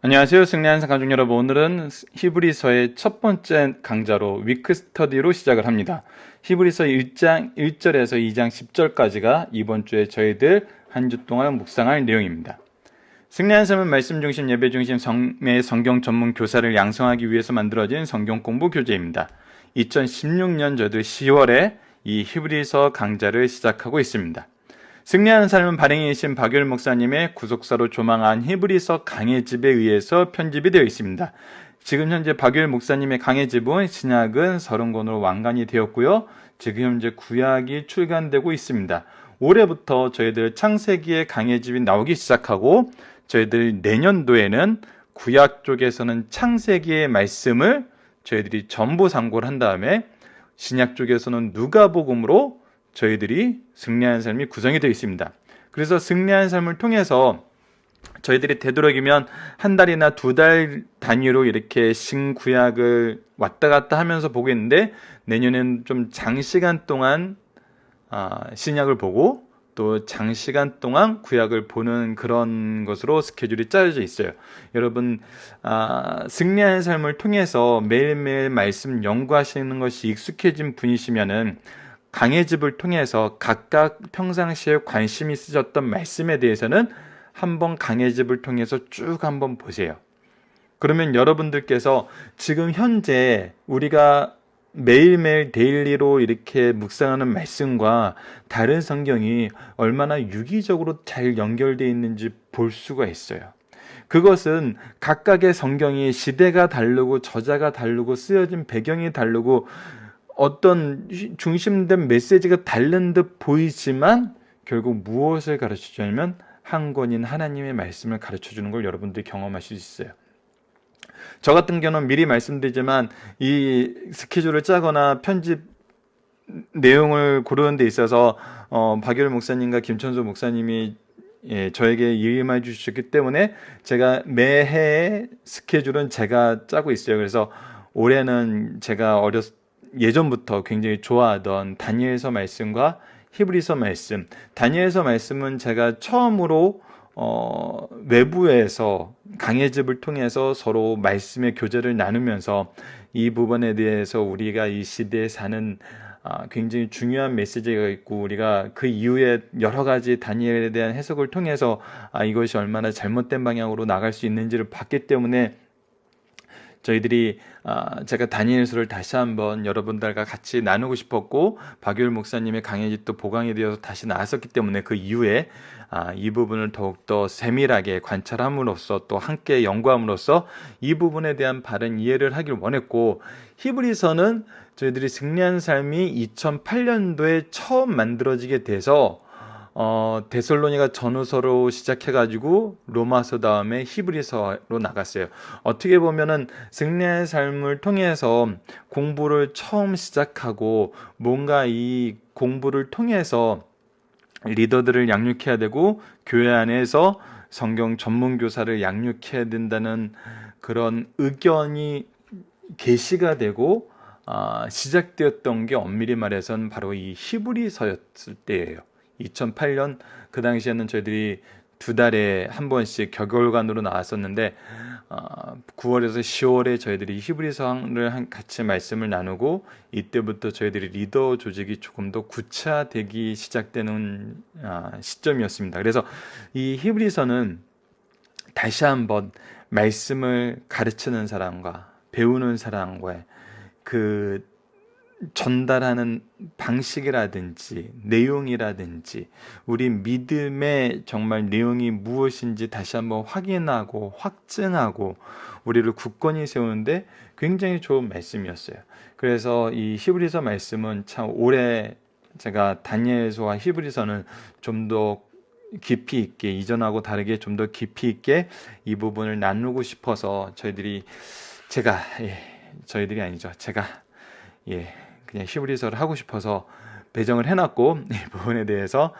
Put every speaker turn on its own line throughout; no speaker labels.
안녕하세요. 승리하는 가족 여러분. 오늘은 히브리서의 첫 번째 강좌로 위크 스터디로 시작을 합니다. 히브리서 1장 1절에서 2장 10절까지가 이번 주에 저희들 한 주 동안 묵상할 내용입니다. 승리하는 삶은 말씀 중심, 예배 중심 성매 성경 전문 교사를 양성하기 위해서 만들어진 성경 공부 교재입니다. 2016년 저희들 10월에 이 히브리서 강좌를 시작하고 있습니다. 승리하는 삶은 발행이신 박유일 목사님의 구속사로 조망한 히브리서 강해집에 의해서 편집이 되어 있습니다. 지금 현재 박유일 목사님의 강해집은 신약은 30권으로 완간이 되었고요. 지금 현재 구약이 출간되고 있습니다. 올해부터 저희들 창세기의 강해집이 나오기 시작하고 저희들 내년도에는 구약 쪽에서는 창세기의 말씀을 저희들이 전부 상고를 한 다음에 신약 쪽에서는 누가복음으로 저희들이 승리하는 삶이 구성이 되어 있습니다. 그래서 승리하는 삶을 통해서 저희들이 되도록이면 한 달이나 두 달 단위로 이렇게 신구약을 왔다 갔다 하면서 보고 있는데 내년에는 좀 장시간 동안 신약을 보고 또 장시간 동안 구약을 보는 그런 것으로 스케줄이 짜여져 있어요. 여러분 승리하는 삶을 통해서 매일매일 말씀 연구하시는 것이 익숙해진 분이시면은 강해집을 통해서 각각 평상시에 관심 있으셨던 말씀에 대해서는 한번 강해집을 통해서 쭉 한번 보세요. 그러면 여러분들께서 지금 현재 우리가 매일매일 데일리로 이렇게 묵상하는 말씀과 다른 성경이 얼마나 유기적으로 잘 연결되어 있는지 볼 수가 있어요. 그것은 각각의 성경이 시대가 다르고 저자가 다르고 쓰여진 배경이 다르고 어떤 중심된 메시지가 다른 듯 보이지만 결국 무엇을 가르쳐주냐면 한 권인 하나님의 말씀을 가르쳐주는 걸 여러분들이 경험하실 수 있어요. 저 같은 경우는 미리 말씀드리지만 이 스케줄을 짜거나 편집 내용을 고르는 데 있어서 박유일 목사님과 김천수 목사님이 저에게 일임해 주셨기 때문에 제가 매해 스케줄은 제가 짜고 있어요. 그래서 올해는 제가 예전부터 굉장히 좋아하던 다니엘서 말씀과 히브리서 말씀, 다니엘서 말씀은 제가 처음으로 외부에서 강해집을 통해서 서로 말씀의 교제를 나누면서 이 부분에 대해서 우리가 이 시대에 사는 굉장히 중요한 메시지가 있고 우리가 그 이후에 여러 가지 다니엘에 대한 해석을 통해서 이것이 얼마나 잘못된 방향으로 나갈 수 있는지를 봤기 때문에 저희들이 제가 다니엘서를 다시 한번 여러분들과 같이 나누고 싶었고 박유일 목사님의 강해집도 보강이 되어서 다시 나왔었기 때문에 그 이후에 이 부분을 더욱더 세밀하게 관찰함으로써 또 함께 연구함으로써 이 부분에 대한 바른 이해를 하길 원했고 히브리서는 저희들이 승리한 삶이 2008년도에 처음 만들어지게 돼서 데살로니가 전후서로 시작해가지고 로마서 다음에 히브리서로 나갔어요. 어떻게 보면은 승리의 삶을 통해서 공부를 처음 시작하고 뭔가 이 공부를 통해서 리더들을 양육해야 되고 교회 안에서 성경 전문 교사를 양육해야 된다는 그런 의견이 계시가 되고 시작되었던 게 엄밀히 말해서는 바로 이 히브리서였을 때예요. 2008년 그 당시에는 저희들이 두 달에 한 번씩 격월간으로 나왔었는데 9월에서 10월에 저희들이 히브리서를 같이 말씀을 나누고 이때부터 저희들이 리더 조직이 조금 더 구체화되기 시작되는 시점이었습니다. 그래서 이 히브리서는 다시 한번 말씀을 가르치는 사람과 배우는 사람과의 그 전달하는 방식이라든지 내용이라든지 우리 믿음의 정말 내용이 무엇인지 다시 한번 확인하고 확증하고 우리를 굳건히 세우는데 굉장히 좋은 말씀이었어요. 그래서 이 히브리서 말씀은 참 올해 제가 다니엘서와 히브리서는 좀 더 깊이 있게 이전하고 다르게 좀 더 깊이 있게 이 부분을 나누고 싶어서 저희들이 그냥 히브리서를 하고 싶어서 배정을 해놨고 이 부분에 대해서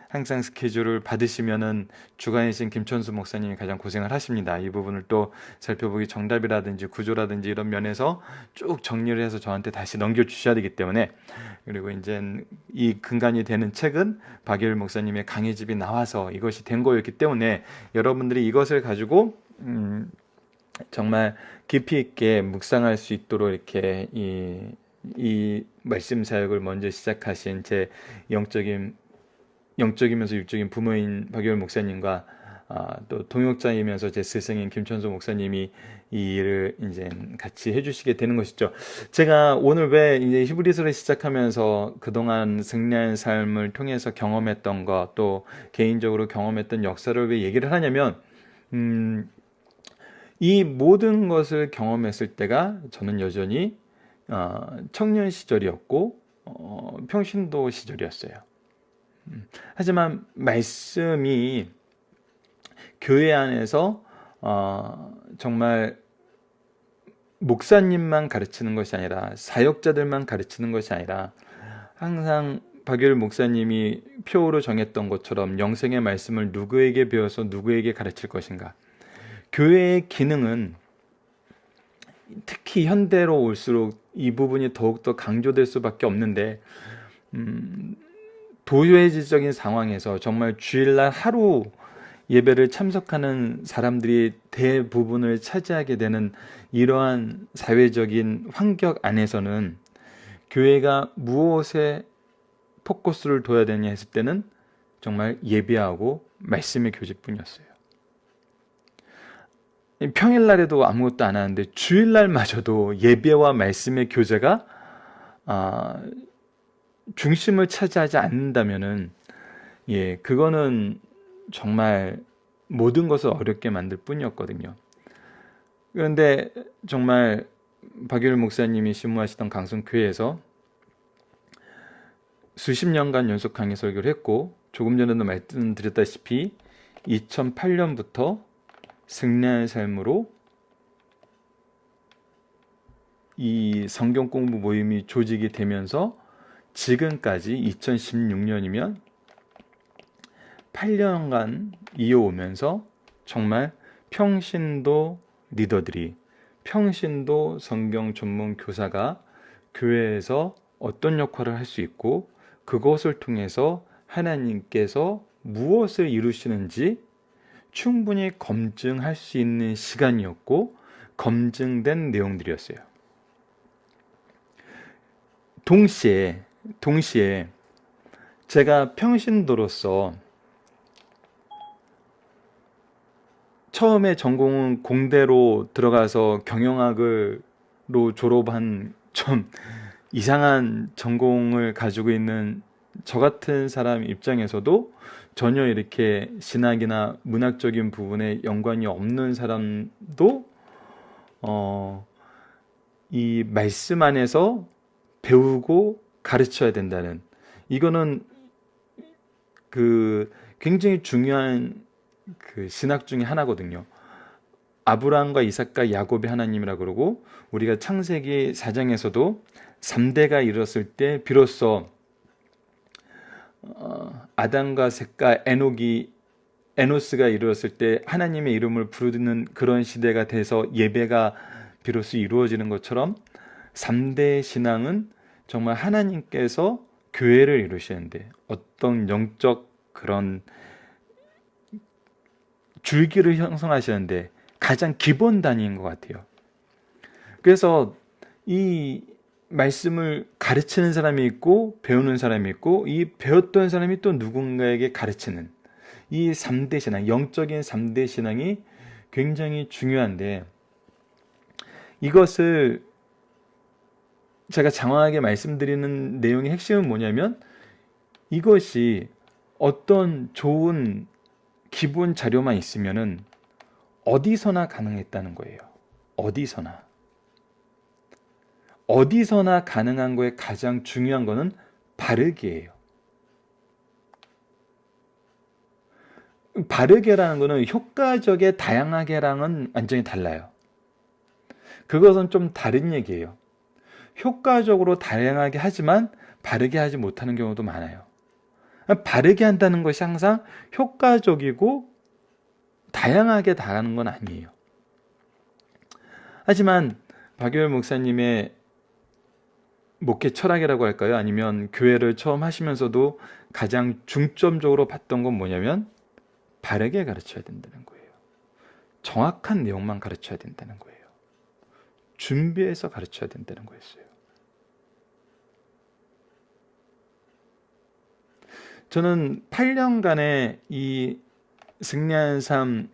항상 스케줄을 받으시면은 주관이신 김천수 목사님이 가장 고생을 하십니다. 이 부분을 또 살펴보기 정답이라든지 구조라든지 이런 면에서 쭉 정리를 해서 저한테 다시 넘겨주셔야 되기 때문에 그리고 이제 이 근간이 되는 책은 박유일 목사님의 강해집이 나와서 이것이 된 거였기 때문에 여러분들이 이것을 가지고 정말 깊이 있게 묵상할 수 있도록 이렇게 이 말씀 사역을 먼저 시작하신 제 영적이면서 육적인 부모인 박유열 목사님과 또 동역자이면서 제 스승인 김천수 목사님이 이 일을 이제 같이 해주시게 되는 것이죠. 제가 오늘 왜 이제 히브리서를 시작하면서 그동안 승리한 삶을 통해서 경험했던 것, 또 개인적으로 경험했던 역사를 왜 얘기를 하냐면, 이 모든 것을 경험했을 때가 저는 여전히 청년 시절이었고 평신도 시절이었어요. 하지만 말씀이 교회 안에서 정말 목사님만 가르치는 것이 아니라 사역자들만 가르치는 것이 아니라 항상 박유일 목사님이 표어로 정했던 것처럼 영생의 말씀을 누구에게 배워서 누구에게 가르칠 것인가. 교회의 기능은 특히 현대로 올수록 이 부분이 더욱더 강조될 수밖에 없는데, 도회지적인 상황에서 정말 주일날 하루 예배를 참석하는 사람들이 대부분을 차지하게 되는 이러한 사회적인 환경 안에서는 교회가 무엇에 포커스를 둬야 되냐 했을 때는 정말 예배하고 말씀의 교제뿐이었어요. 평일날에도 아무것도 안 하는데 주일날마저도 예배와 말씀의 교제가 중심을 차지하지 않는다면은 그거는 정말 모든 것을 어렵게 만들 뿐이었거든요. 그런데 정말 박유일 목사님이 심무하시던 강성교회에서 수십 년간 연속 강의 설교를 했고, 조금 전에도 말씀드렸다시피 2008년부터 승리의 삶으로 이 성경 공부 모임이 조직이 되면서 지금까지 2016년이면 8년간 이어오면서 정말 평신도 리더들이, 평신도 성경 전문 교사가 교회에서 어떤 역할을 할 수 있고 그것을 통해서 하나님께서 무엇을 이루시는지 충분히 검증할 수 있는 시간이었고 검증된 내용들이었어요. 동시에 제가 평신도로서 처음에 전공은 공대로 들어가서 경영학으로 졸업한 좀 이상한 전공을 가지고 있는 저 같은 사람 입장에서도 전혀 이렇게 신학이나 문학적인 부분에 연관이 없는 사람도 이 말씀 안에서 배우고 가르쳐야 된다는, 이거는 굉장히 중요한 신학 중에 하나거든요. 아브라함과 이삭과 야곱의 하나님이라 그러고, 우리가 창세기 4장에서도 3대가 이뤘을 때 비로소 아담과 셋과 에노스가 이루었을 때 하나님의 이름을 부르는 그런 시대가 돼서 예배가 비로소 이루어지는 것처럼 3대 신앙은 정말 하나님께서 교회를 이루시는데 어떤 영적 그런 줄기를 형성하시는데 가장 기본 단위인 것 같아요. 그래서 이 말씀을 가르치는 사람이 있고 배우는 사람이 있고, 이 배웠던 사람이 또 누군가에게 가르치는 이 3대 신앙, 영적인 3대 신앙이 굉장히 중요한데, 이것을 제가 장황하게 말씀드리는 내용의 핵심은 뭐냐면, 이것이 어떤 좋은 기본 자료만 있으면은 어디서나 가능했다는 거예요. 어디서나 가능한 거에 가장 중요한 거는 바르게예요. 바르게라는 거는 효과적에 다양하게랑은 완전히 달라요. 그것은 좀 다른 얘기예요. 효과적으로 다양하게 하지만 바르게 하지 못하는 경우도 많아요. 바르게 한다는 것이 항상 효과적이고 다양하게 다가는 건 아니에요. 하지만 박유열 목사님의 목회 철학이라고 할까요? 아니면 교회를 처음 하시면서도 가장 중점적으로 봤던 건 뭐냐면 바르게 가르쳐야 된다는 거예요. 정확한 내용만 가르쳐야 된다는 거예요. 준비해서 가르쳐야 된다는 거였어요. 저는 8년간의 이 승리하는 삶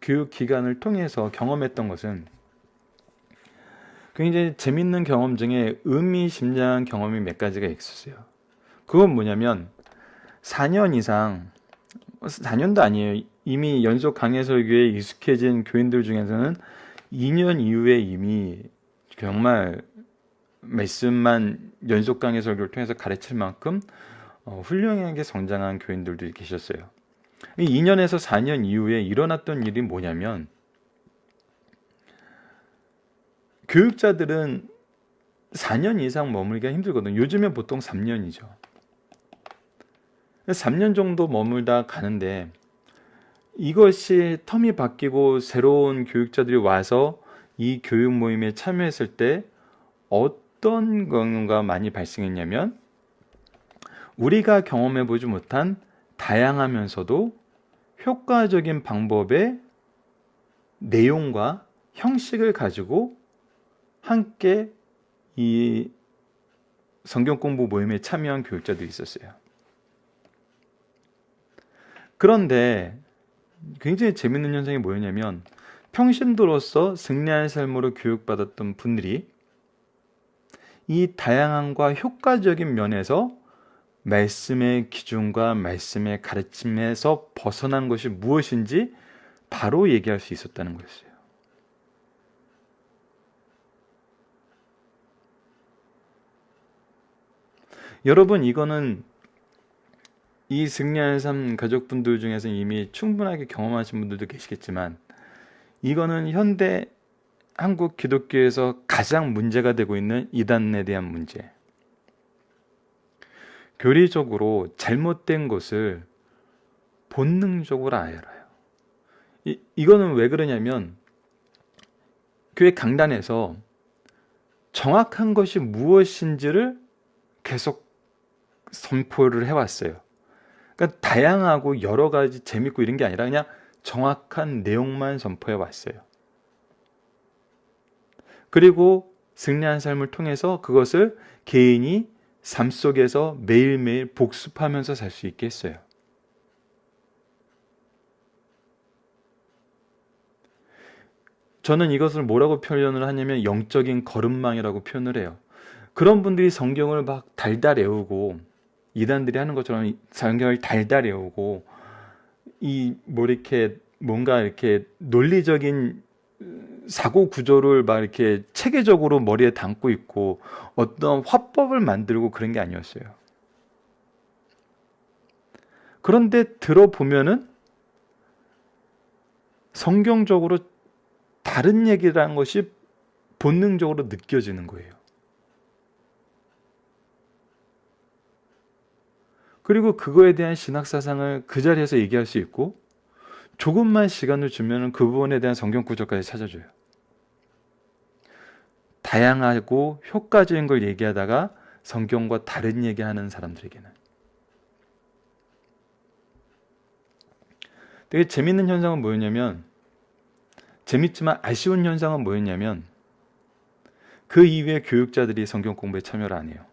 교육 기간을 통해서 경험했던 것은 굉장히 재밌는 경험 중에 의미심장한 경험이 몇 가지가 있었어요. 그건 뭐냐면 4년 이상, 4년도 아니에요. 이미 연속 강해 설교에 익숙해진 교인들 중에서는 2년 이후에 이미 정말 말씀만 연속 강해 설교를 통해서 가르칠 만큼 훌륭하게 성장한 교인들도 계셨어요. 2년에서 4년 이후에 일어났던 일이 뭐냐면 교육자들은 4년 이상 머물기가 힘들거든요. 요즘에 보통 3년이죠. 3년 정도 머물다 가는데 이것이 텀이 바뀌고 새로운 교육자들이 와서 이 교육 모임에 참여했을 때 어떤 경우가 많이 발생했냐면 우리가 경험해보지 못한 다양하면서도 효과적인 방법의 내용과 형식을 가지고 함께 이 성경 공부 모임에 참여한 교육자들이 있었어요. 그런데 굉장히 재밌는 현상이 뭐였냐면 평신도로서 승리할 삶으로 교육받았던 분들이 이 다양함과 효과적인 면에서 말씀의 기준과 말씀의 가르침에서 벗어난 것이 무엇인지 바로 얘기할 수 있었다는 것이에요. 여러분, 이거는 이 승리하는 삶 가족분들 중에서 이미 충분하게 경험하신 분들도 계시겠지만 이거는 현대 한국 기독교에서 가장 문제가 되고 있는 이단에 대한 문제. 교리적으로 잘못된 것을 본능적으로 알아요. 이거는 왜 그러냐면 교회 강단에서 정확한 것이 무엇인지를 계속 선포를 해왔어요. 그러니까 다양하고 여러 가지 재밌고 이런 게 아니라 그냥 정확한 내용만 선포해 왔어요. 그리고 승리한 삶을 통해서 그것을 개인이 삶 속에서 매일매일 복습하면서 살 수 있게 했어요. 저는 이것을 뭐라고 표현을 하냐면 영적인 걸음망이라고 표현을 해요. 그런 분들이 성경을 막 달달 외우고 이단들이 하는 것처럼 성경을 달달 외우고 이렇게 뭔가 이렇게 논리적인 사고 구조를 막 이렇게 체계적으로 머리에 담고 있고 어떤 화법을 만들고 그런 게 아니었어요. 그런데 들어보면은 성경적으로 다른 얘기라는 것이 본능적으로 느껴지는 거예요. 그리고 그거에 대한 신학사상을 그 자리에서 얘기할 수 있고 조금만 시간을 주면 그 부분에 대한 성경 구절까지 찾아줘요. 다양하고 효과적인 걸 얘기하다가 성경과 다른 얘기하는 사람들에게는 되게 재밌는 현상은 뭐였냐면 재밌지만 아쉬운 현상은 뭐였냐면 그 이후에 교육자들이 성경 공부에 참여를 안 해요.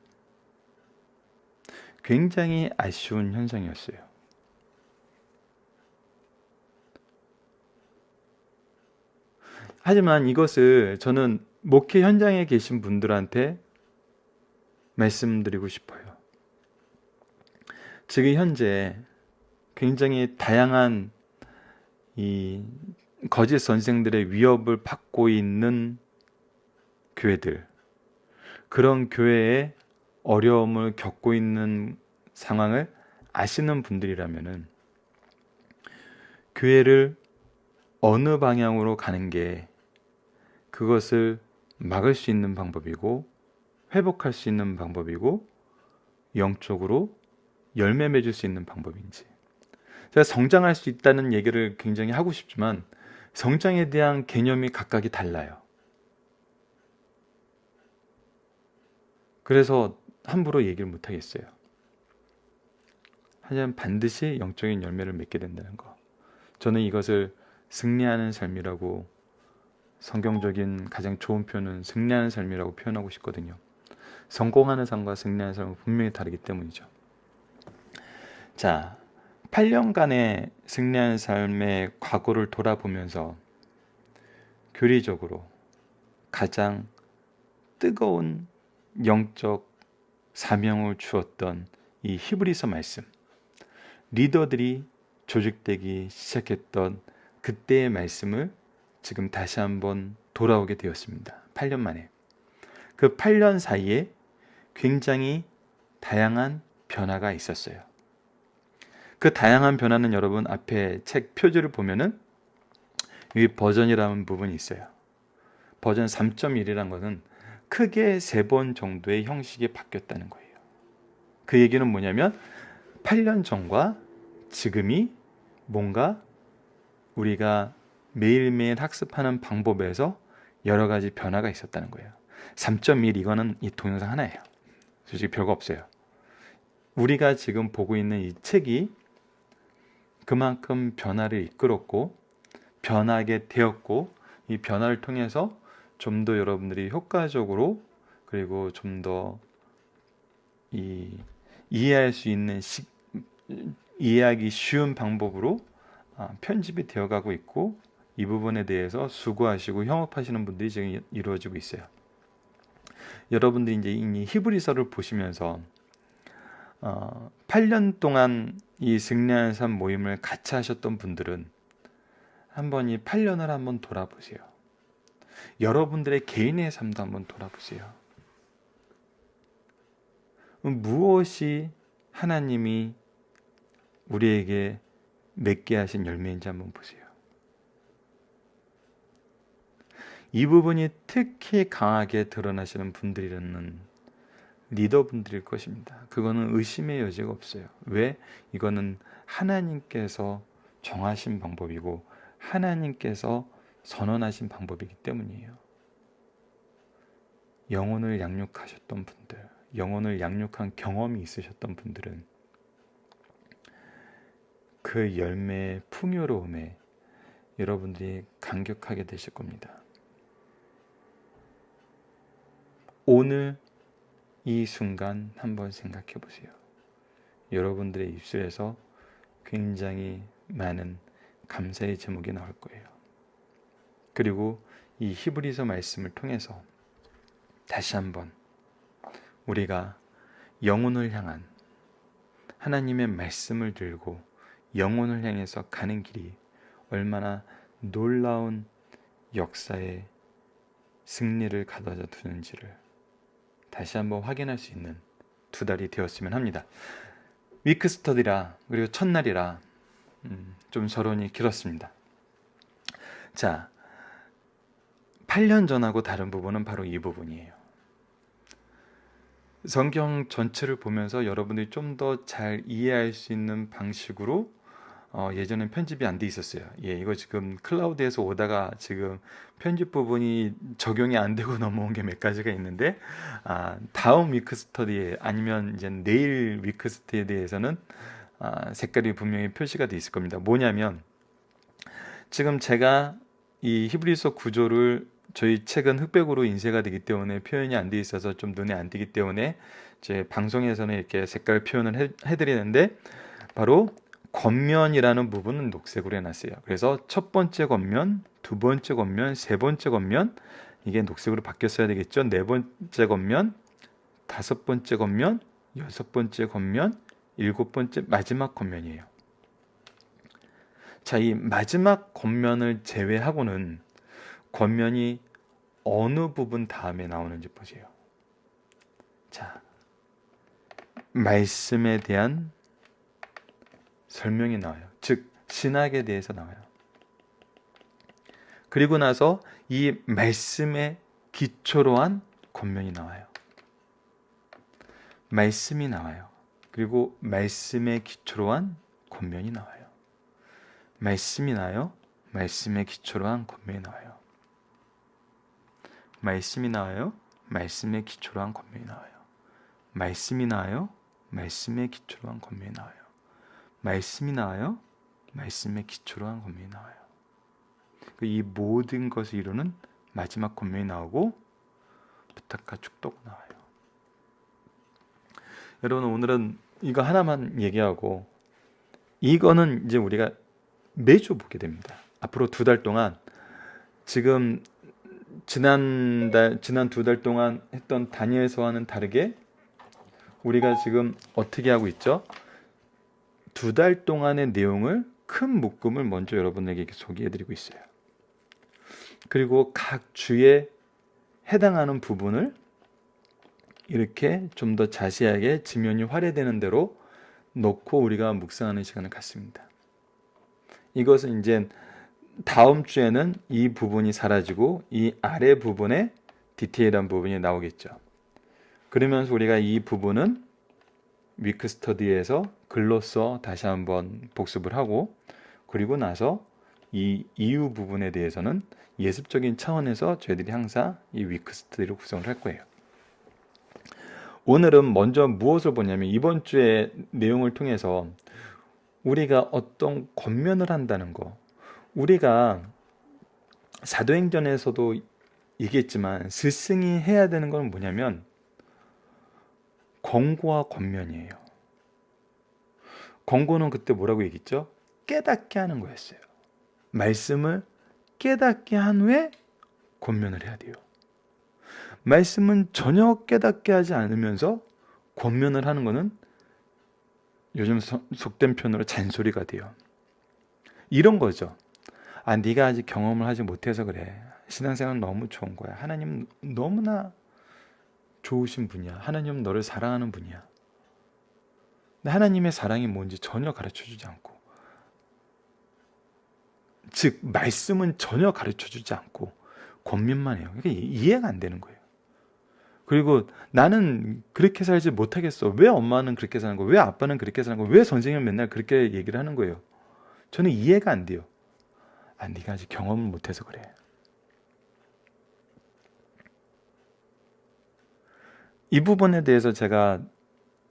굉장히 아쉬운 현상이었어요. 하지만 이것을 저는 목회 현장에 계신 분들한테 말씀드리고 싶어요. 지금 현재 굉장히 다양한 이 거짓 선생들의 위협을 받고 있는 교회들, 그런 교회에 어려움을 겪고 있는 상황을 아시는 분들이라면은 교회를 어느 방향으로 가는 게 그것을 막을 수 있는 방법이고 회복할 수 있는 방법이고 영적으로 열매 맺을 수 있는 방법인지, 제가 성장할 수 있다는 얘기를 굉장히 하고 싶지만 성장에 대한 개념이 각각이 달라요. 그래서 함부로 얘기를 못 하겠어요. 하지만 반드시 영적인 열매를 맺게 된다는 거, 저는 이것을 승리하는 삶이라고, 성경적인 가장 좋은 표현은 승리하는 삶이라고 표현하고 싶거든요. 성공하는 삶과 승리하는 삶은 분명히 다르기 때문이죠. 자, 8년간의 승리하는 삶의 과거를 돌아보면서 교리적으로 가장 뜨거운 영적 사명을 주었던 이 히브리서 말씀, 리더들이 조직되기 시작했던 그때의 말씀을 지금 다시 한번 돌아오게 되었습니다. 8년 만에. 그 8년 사이에 굉장히 다양한 변화가 있었어요. 그 다양한 변화는 여러분 앞에 책 표지를 보면은 이 버전이라는 부분이 있어요. 버전 3.1이라는 것은 크게 3번 정도의 형식이 바뀌었다는 거예요. 그 얘기는 뭐냐면 8년 전과 지금이 뭔가 우리가 매일매일 학습하는 방법에서 여러 가지 변화가 있었다는 거예요. 3.1 이거는 이 동영상 하나예요. 솔직히 별거 없어요. 우리가 지금 보고 있는 이 책이 그만큼 변화를 이끌었고 변하게 되었고, 이 변화를 통해서 좀 더 여러분들이 효과적으로, 그리고 좀 더 이해할 수 있는 이해하기 쉬운 방법으로 편집이 되어가고 있고, 이 부분에 대해서 수고하시고 협업하시는 분들이 지금 이루어지고 있어요. 여러분들이 이제 이 히브리서를 보시면서 8년 동안 이 승리하는 삶 모임을 같이 하셨던 분들은 한번 이 8년을 한번 돌아보세요. 여러분들의 개인의 삶도 한번 돌아보세요. 무엇이 하나님이 우리에게 맺게 하신 열매인지 한번 보세요. 이 부분이 특히 강하게 드러나시는 분들이라는 리더분들일 것입니다. 그거는 의심의 여지가 없어요. 왜? 이거는 하나님께서 정하신 방법이고 하나님께서 선언하신 방법이기 때문이에요. 영혼을 양육하셨던 분들, 영혼을 양육한 경험이 있으셨던 분들은 그 열매의 풍요로움에 여러분들이 감격하게 되실 겁니다. 오늘 이 순간 한번 생각해 보세요. 여러분들의 입술에서 굉장히 많은 감사의 제목이 나올 거예요. 그리고 이 히브리서 말씀을 통해서 다시 한번 우리가 영혼을 향한 하나님의 말씀을 들고 영혼을 향해서 가는 길이 얼마나 놀라운 역사의 승리를 가져다 두는지를 다시 한번 확인할 수 있는 두 달이 되었으면 합니다. 위크 스터디라, 그리고 첫날이라 좀 서론이 길었습니다. 자, 8년 전하고 다른 부분은 바로 이 부분이에요. 성경 전체를 보면서 여러분들이 좀 더 잘 이해할 수 있는 방식으로 예전엔 편집이 안 돼 있었어요. 이거 지금 클라우드에서 오다가 지금 편집 부분이 적용이 안 되고 넘어온 게 몇 가지가 있는데, 다음 위크 스터디에 아니면 이제 내일 위크 스터디에 대해서는 색깔이 분명히 표시가 돼 있을 겁니다. 뭐냐면 지금 제가 이 히브리서 구조를, 저희 책은 흑백으로 인쇄가 되기 때문에 표현이 안 돼 있어서 좀 눈에 안 띄기 때문에 제 방송에서는 이렇게 색깔 표현을 해드리는데, 바로 겉면이라는 부분은 녹색으로 해놨어요. 그래서 첫 번째 겉면, 두 번째 겉면, 세 번째 겉면, 이게 녹색으로 바뀌었어야 되겠죠. 네 번째 겉면, 다섯 번째 겉면, 여섯 번째 겉면, 일곱 번째 마지막 겉면이에요. 자, 이 마지막 겉면을 제외하고는 겉면이 어느 부분 다음에 나오는지 보세요. 자, 말씀에 대한 설명이 나와요. 즉, 신학에 대해서 나와요. 그리고 나서 이 말씀의 기초로 한 겉면이 나와요. 말씀이 나와요. 그리고 말씀의 기초로 한 겉면이 나와요. 말씀이 나요. 말씀의 기초로 한 겉면이 나와요. 말씀이 나와요. 말씀의 기초로 한 겉면이 나와요. 말씀이 나와요. 말씀의 기초로 한 겉면이 나와요. 말씀이 나와요. 말씀의 기초로 한 겉면이 나와요. 이 모든 것을 이루는 마지막 권면이 나오고 부탁과 축도가 나와요. 여러분, 오늘은 이거 하나만 얘기하고, 이거는 이제 우리가 매주 보게 됩니다. 앞으로 2달 동안, 지금 지난 2달 동안 했던 다니엘서와는 다르게 우리가 지금 어떻게 하고 있죠? 2달 동안의 내용을, 큰 묶음을 먼저 여러분에게 소개해드리고 있어요. 그리고 각 주에 해당하는 부분을 이렇게 좀 더 자세하게 지면이 활용되는 대로 놓고 우리가 묵상하는 시간을 갖습니다. 이것은 이제 다음 주에는 이 부분이 사라지고 이 아래 부분에 디테일한 부분이 나오겠죠. 그러면서 우리가 이 부분은 위크 스터디에서 글로써 다시 한번 복습을 하고, 그리고 나서 이 이유 부분에 대해서는 예습적인 차원에서 저희들이 항상 이 위크 스터디를 구성을 할 거예요. 오늘은 먼저 무엇을 보냐면, 이번 주의 내용을 통해서 우리가 어떤 권면을 한다는 거, 우리가 사도행전에서도 얘기했지만 스승이 해야 되는 건 뭐냐면 권고와 권면이에요. 권고는 그때 뭐라고 얘기했죠? 깨닫게 하는 거였어요. 말씀을 깨닫게 한 후에 권면을 해야 돼요. 말씀은 전혀 깨닫게 하지 않으면서 권면을 하는 거는 요즘 속된 표현으로 잔소리가 돼요. 이런 거죠. 네가 아직 경험을 하지 못해서 그래. 신앙생활은 너무 좋은 거야. 하나님 너무나 좋으신 분이야. 하나님은 너를 사랑하는 분이야. 근데 하나님의 사랑이 뭔지 전혀 가르쳐주지 않고, 즉 말씀은 전혀 가르쳐주지 않고 권면만 해요. 그러니까 이해가 안 되는 거예요. 그리고 나는 그렇게 살지 못하겠어. 왜 엄마는 그렇게 사는 거야? 왜 아빠는 그렇게 사는 거야? 왜 선생님은 맨날 그렇게 얘기를 하는 거예요? 저는 이해가 안 돼요. 네가 아직 경험을 못해서 그래. 이 부분에 대해서 제가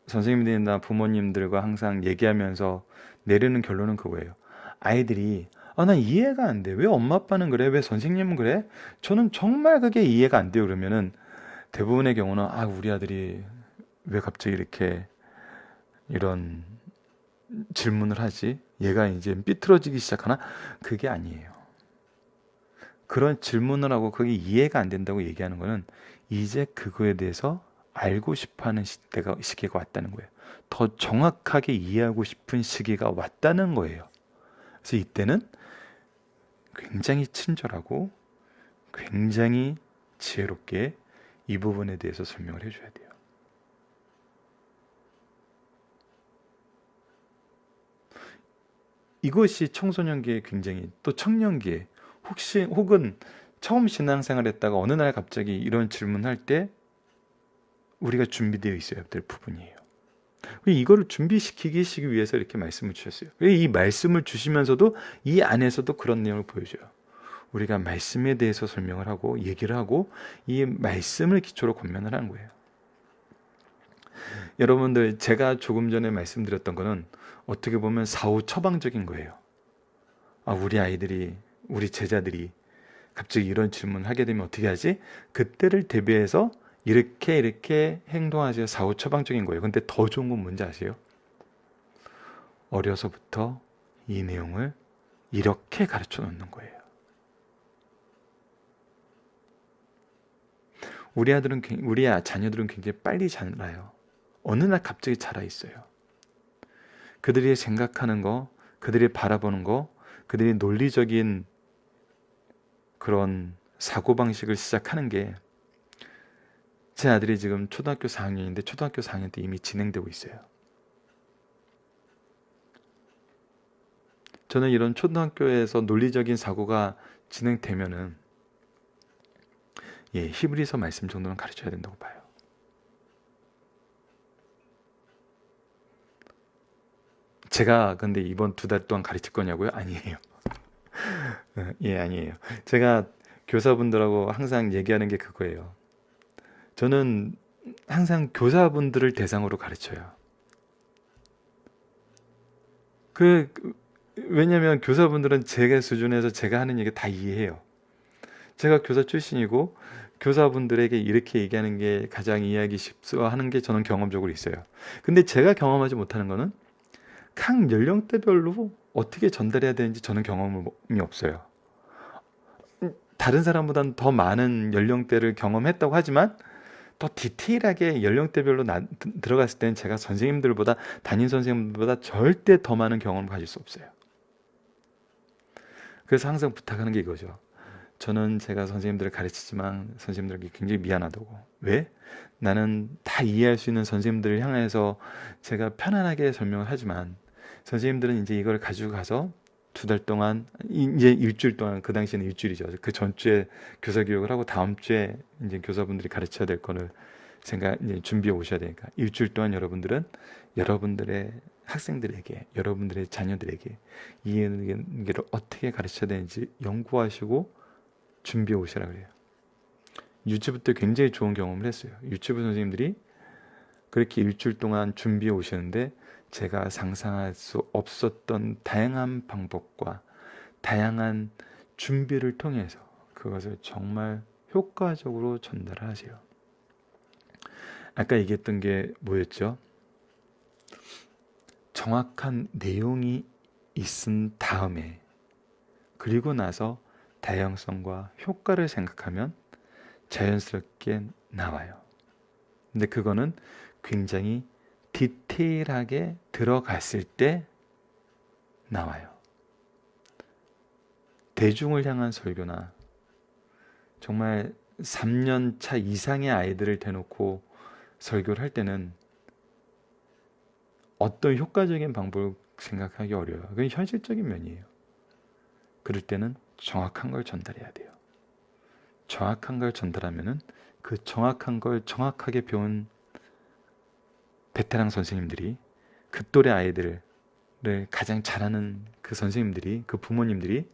선생님들이나 부모님들과 항상 얘기하면서 내리는 결론은 그거예요. 아이들이 난 이해가 안 돼. 왜 엄마 아빠는 그래? 왜 선생님은 그래? 저는 정말 그게 이해가 안 돼요. 그러면은 대부분의 경우는 우리 아들이 왜 갑자기 이렇게 이런 질문을 하지? 얘가 이제 삐뚤어지기 시작하나? 그게 아니에요. 그런 질문을 하고 그게 이해가 안 된다고 얘기하는 거는 이제 그거에 대해서 알고 싶어하는 시기가 왔다는 거예요. 더 정확하게 이해하고 싶은 시기가 왔다는 거예요. 그래서 이때는 굉장히 친절하고 굉장히 지혜롭게 이 부분에 대해서 설명을 해줘야 돼요. 이것이 청소년기에 굉장히, 또 청년기에, 혹은 처음 신앙생활 했다가 어느 날 갑자기 이런 질문할 때 우리가 준비되어 있어야 될 부분이에요. 이거를 준비시키기 위해서 이렇게 말씀을 주셨어요. 이 말씀을 주시면서도 이 안에서도 그런 내용을 보여줘요. 우리가 말씀에 대해서 설명을 하고 얘기를 하고 이 말씀을 기초로 권면을 하는 거예요. 여러분들, 제가 조금 전에 말씀드렸던 거는 어떻게 보면 사후 처방적인 거예요. 우리 아이들이, 우리 제자들이 갑자기 이런 질문을 하게 되면 어떻게 하지? 그때를 대비해서 이렇게 행동하세요. 사후 처방적인 거예요. 근데 더 좋은 건 뭔지 아세요? 어려서부터 이 내용을 이렇게 가르쳐 놓는 거예요. 우리 자녀들은 굉장히 빨리 자라요. 어느 날 갑자기 자라 있어요. 그들이 생각하는 거, 그들이 바라보는 거, 그들이 논리적인 그런 사고방식을 시작하는 게, 제 아들이 지금 초등학교 4학년인데 초등학교 4학년 때 이미 진행되고 있어요. 저는 이런 초등학교에서 논리적인 사고가 진행되면은 히브리서 말씀 정도는 가르쳐야 된다고 봐요. 제가 근데 이번 2달 동안 가르칠 거냐고요? 아니에요. 아니에요. 제가 교사분들하고 항상 얘기하는 게 그거예요. 저는 항상 교사분들을 대상으로 가르쳐요. 왜냐면 교사분들은 제 수준에서 제가 하는 얘기 다 이해해요. 제가 교사 출신이고 교사분들에게 이렇게 얘기하는 게 가장 이해하기 쉽소하는 게 저는 경험적으로 있어요. 근데 제가 경험하지 못하는 거는 각 연령대별로 어떻게 전달해야 되는지 저는 경험이 없어요. 다른 사람보다는 더 많은 연령대를 경험했다고 하지만 더 디테일하게 연령대별로 들어갔을 때는 제가 선생님들보다 담임 선생님들보다 절대 더 많은 경험을 가질 수 없어요. 그래서 항상 부탁하는 게 이거죠. 저는 제가 선생님들을 가르치지만 선생님들에게 굉장히 미안하다고. 왜? 나는 다 이해할 수 있는 선생님들을 향해서 제가 편안하게 설명을 하지만 선생님들은 이제 이걸 가지고 가서 2달 동안, 이제 일주일 동안, 그 당시에는 일주일이죠. 그 전주에 교사 교육을 하고 다음 주에 이제 교사분들이 가르쳐야 될 거를 이제 준비해 오셔야 되니까 일주일 동안 여러분들은 여러분들의 학생들에게, 여러분들의 자녀들에게 이 얘기를 어떻게 가르쳐야 되는지 연구하시고 준비해 오시라 그래요. 유치부 때 굉장히 좋은 경험을 했어요. 유치부 선생님들이 그렇게 일주일 동안 준비해 오시는데 제가 상상할 수 없었던 다양한 방법과 다양한 준비를 통해서 그것을 정말 효과적으로 전달을 하세요. 아까 얘기했던 게 뭐였죠? 정확한 내용이 있은 다음에 그리고 나서 다양성과 효과를 생각하면 자연스럽게 나와요. 근데 그거는 굉장히 디테일하게 들어갔을 때 나와요. 대중을 향한 설교나 정말 3년차 이상의 아이들을 대놓고 설교를 할 때는 어떤 효과적인 방법을 생각하기 어려워요. 그건 현실적인 면이에요. 그럴 때는 정확한 걸 전달해야 돼요. 정확한 걸 전달하면은 그 정확한 걸 정확하게 배운 베테랑 선생님들이 그 또래 아이들을 가장 잘하는 그 선생님들이, 그 부모님들이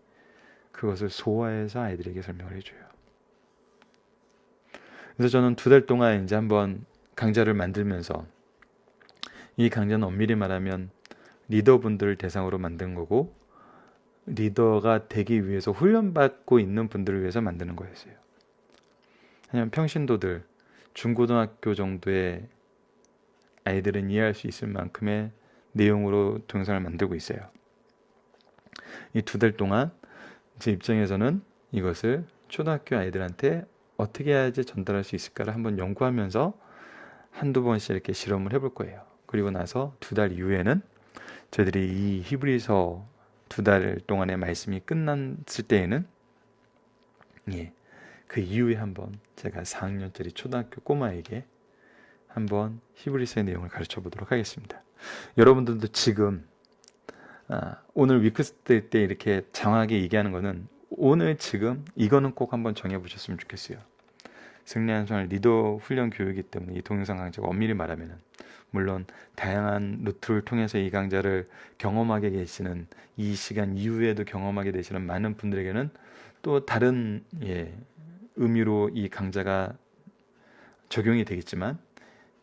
그것을 소화해서 아이들에게 설명을 해줘요. 그래서 저는 2달 동안 이제 한번 강좌를 만들면서 이 강좌는 엄밀히 말하면 리더분들을 대상으로 만든 거고 리더가 되기 위해서 훈련받고 있는 분들을 위해서 만드는 거였어요. 왜냐하면 평신도들, 중고등학교 정도의 아이들은 이해할 수 있을 만큼의 내용으로 동영상을 만들고 있어요. 이 2달 동안 제 입장에서는 이것을 초등학교 아이들한테 어떻게 해야지 전달할 수 있을까를 한번 연구하면서 한두 번씩 이렇게 실험을 해볼 거예요. 그리고 나서 2달 이후에는 저희들이 이 히브리서 2달 동안의 말씀이 끝났을 때에는 그 이후에 한번 제가 4학년짜리 초등학교 꼬마에게 한번 히브리서의 내용을 가르쳐 보도록 하겠습니다. 여러분들도 지금 오늘 위크스트 때 이렇게 장하게 얘기하는 거는 오늘 지금 이거는 꼭 한번 정해 보셨으면 좋겠어요. 승리한 생활 리더 훈련 교육이기 때문에 이 동영상 강좌가 엄밀히 말하면은 물론 다양한 루트를 통해서 이 강좌를 경험하게 계시는 이 시간 이후에도 경험하게 되시는 많은 분들에게는 또 다른 의미로 이 강좌가 적용이 되겠지만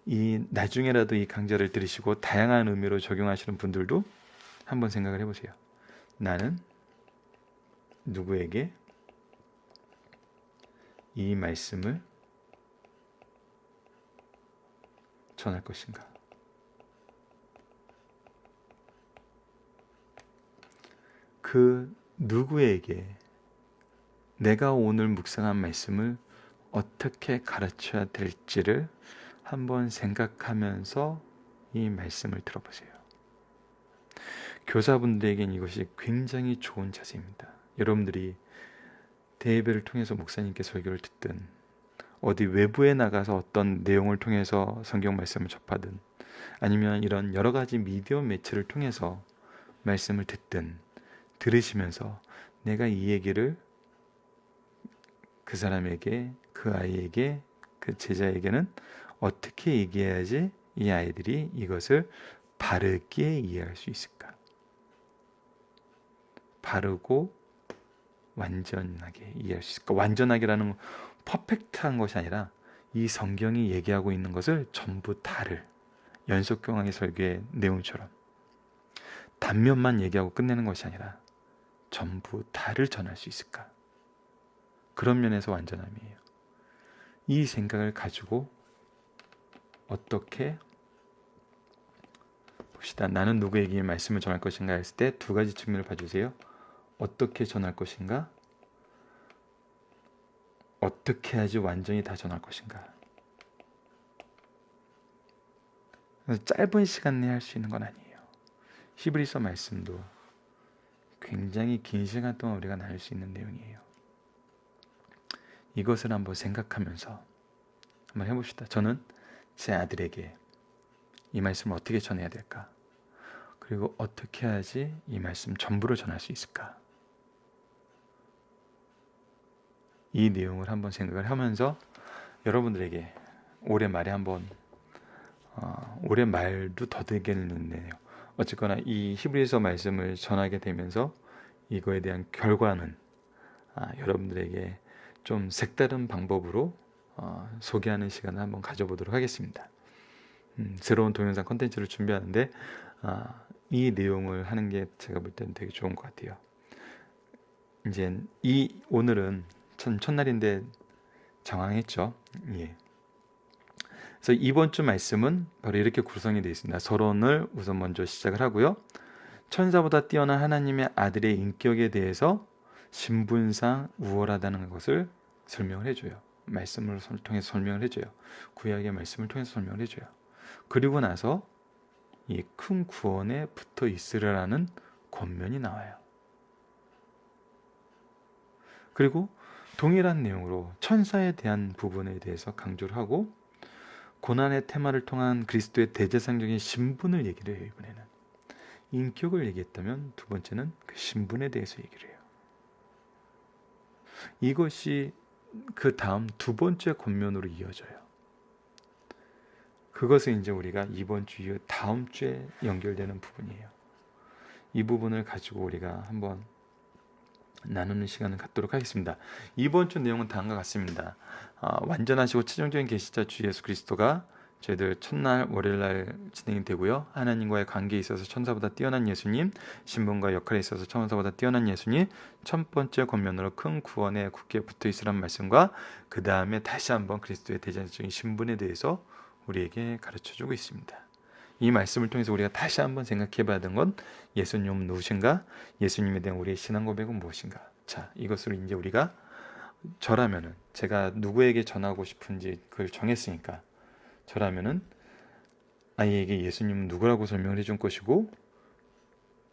이 나중에라도 이 강좌를 들으시고 다양한 의미로 적용하시는 분들도 한번 생각을 해보세요. 나는 누구에게 이 말씀을 전할 것인가? 그 누구에게 내가 오늘 묵상한 말씀을 어떻게 가르쳐야 될지를 한번 생각하면서 이 말씀을 들어보세요. 교사분들에겐 이것이 굉장히 좋은 자세입니다. 여러분들이 대예배를 통해서 목사님께 설교를 듣든 어디 외부에 나가서 어떤 내용을 통해서 성경 말씀을 접하든 아니면 이런 여러 가지 미디어 매체를 통해서 말씀을 듣든 들으시면서 내가 이 얘기를 그 사람에게, 그 아이에게, 그 제자에게는 어떻게 얘기해야지 이 아이들이 이것을 바르게 이해할 수 있을까? 바르고 완전하게 이해할 수 있을까? 완전하게라는 퍼펙트한 것이 아니라 이 성경이 얘기하고 있는 것을 전부 다를 연속경학의 설교의 내용처럼 단면만 얘기하고 끝내는 것이 아니라 전부 다를 전할 수 있을까? 그런 면에서 완전함이에요. 이 생각을 가지고 어떻게 봅시다. 나는 누구에게 말씀을 전할 것인가 했을 때 두 가지 측면을 봐주세요. 어떻게 전할 것인가? 어떻게 해야지 완전히 다 전할 것인가? 짧은 시간 내에 할 수 있는 건 아니에요. 히브리서 말씀도 굉장히 긴 시간 동안 우리가 나눌 수 있는 내용이에요. 이것을 한번 생각하면서 한번 해봅시다. 저는 제 아들에게 이 말씀을 어떻게 전해야 될까? 그리고 어떻게 해야지 이 말씀 전부를 전할 수 있을까? 이 내용을 한번 생각을 하면서 여러분들에게 올해 말에 한번 올해 말도 더되겠는데요. 어쨌거나 이 히브리서 말씀을 전하게 되면서 이거에 대한 결과는 여러분들에게 좀 색다른 방법으로 소개하는 시간을 한번 가져보도록 하겠습니다. 새로운 동영상 콘텐츠를 준비하는데 이 내용을 하는 게 제가 볼 때는 되게 좋은 것 같아요. 이제 오늘은 첫날인데 장황했죠. 예. 그래서 이번 주 말씀은 바로 이렇게 구성이 되어 있습니다. 서론을 우선 먼저 시작을 하고요. 천사보다 뛰어난 하나님의 아들의 인격에 대해서 신분상 우월하다는 것을 설명을 해줘요. 말씀을 통해서 설명을 해줘요. 구약의 말씀을 통해서 설명을 해줘요. 그리고 나서 이 큰 구원에 붙어 있으라는 권면이 나와요. 그리고 동일한 내용으로 천사에 대한 부분에 대해서 강조를 하고 고난의 테마를 통한 그리스도의 대제사장적인 신분을 얘기를 해요. 이번에는 인격을 얘기했다면 두 번째는 그 신분에 대해서 얘기를 해요. 이것이 그 다음 두 번째 권면으로 이어져요. 그것은 이제 우리가 이번 주 이후 다음 주에 연결되는 부분이에요. 이 부분을 가지고 우리가 한번 나누는 시간을 갖도록 하겠습니다. 이번 주 내용은 다음과 같습니다. 완전하시고 최종적인 계시자 주 예수 그리스도가 저희들 첫날 월요일날 진행이 되고요. 하나님과의 관계에 있어서 천사보다 뛰어난 예수님, 신분과 역할에 있어서 천사보다 뛰어난 예수님, 첫 번째 권면으로 큰 구원에 굳게 붙어있으라는 말씀과 그 다음에 다시 한번 그리스도의 대제사장적인 신분에 대해서 우리에게 가르쳐주고 있습니다. 이 말씀을 통해서 우리가 다시 한번 생각해 봐야 되는 건 예수님은 누구신가? 예수님에 대한 우리의 신앙 고백은 무엇인가? 자, 이것을 이제 우리가 저라면은 제가 누구에게 전하고 싶은지 그걸 정했으니까 저라면은 아이에게 예수님은 누구라고 설명을 해준 것이고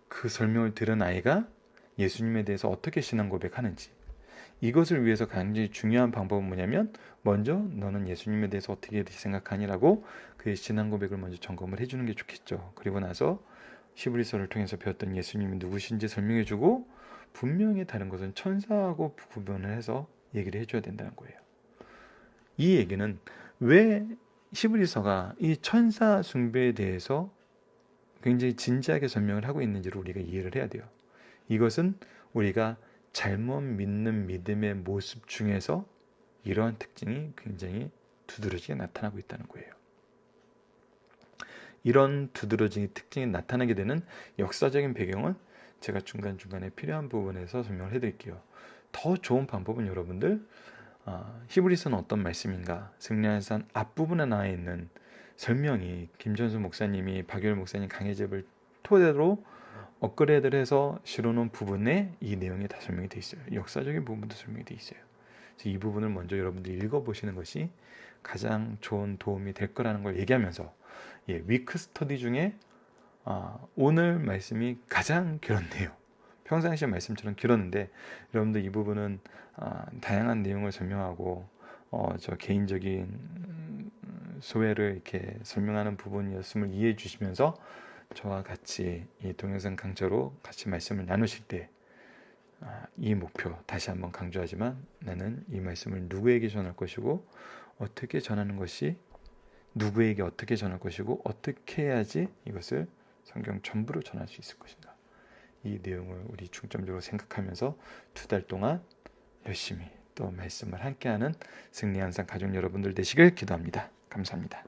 그 설명을 들은 아이가 예수님에 대해서 어떻게 신앙 고백하는지 이것을 위해서 굉장히 중요한 방법은 뭐냐면 먼저 너는 예수님에 대해서 어떻게 생각하니라고 그의 신앙 고백을 먼저 점검을 해주는 게 좋겠죠. 그리고 나서 히브리서를 통해서 배웠던 예수님이 누구신지 설명해주고 분명히 다른 것은 천사하고 구분을 해서 얘기를 해줘야 된다는 거예요. 이 얘기는 왜 히브리서가 이 천사 숭배에 대해서 굉장히 진지하게 설명을 하고 있는지를 우리가 이해를 해야 돼요. 이것은 우리가 잘못 믿는 믿음의 모습 중에서 이러한 특징이 굉장히 두드러지게 나타나고 있다는 거예요. 이런 두드러진 특징이 나타나게 되는 역사적인 배경은 제가 중간중간에 필요한 부분에서 설명을 해드릴게요. 더 좋은 방법은 여러분들 히브리서는 어떤 말씀인가 승리한산 앞부분에 나와 있는 설명이 김전수 목사님이 박열 목사님 강해집을 토대로 업그레이드를 해서 실어놓은 부분에 이 내용이 다 설명이 되어 있어요. 역사적인 부분도 설명이 되어 있어요. 그래서 이 부분을 먼저 여러분들이 읽어보시는 것이 가장 좋은 도움이 될 거라는 걸 얘기하면서 위크 스터디 중에 오늘 말씀이 가장 길었네요. 평상시의 말씀처럼 길었는데 여러분들 이 부분은 다양한 내용을 설명하고 저 개인적인 소회를 이렇게 설명하는 부분이었음을 이해해 주시면서 저와 같이 이 동영상 강좌로 같이 말씀을 나누실 때 이 목표 다시 한번 강조하지만 나는 이 말씀을 누구에게 전할 것이고 어떻게 전하는 것이 누구에게 어떻게 전할 것이고 어떻게 해야지 이것을 성경 전부로 전할 수 있을 것인가 이 내용을 우리 중점적으로 생각하면서 2달 동안 열심히 또 말씀을 함께하는 승리한산 가족 여러분들 되시길 기도합니다. 감사합니다.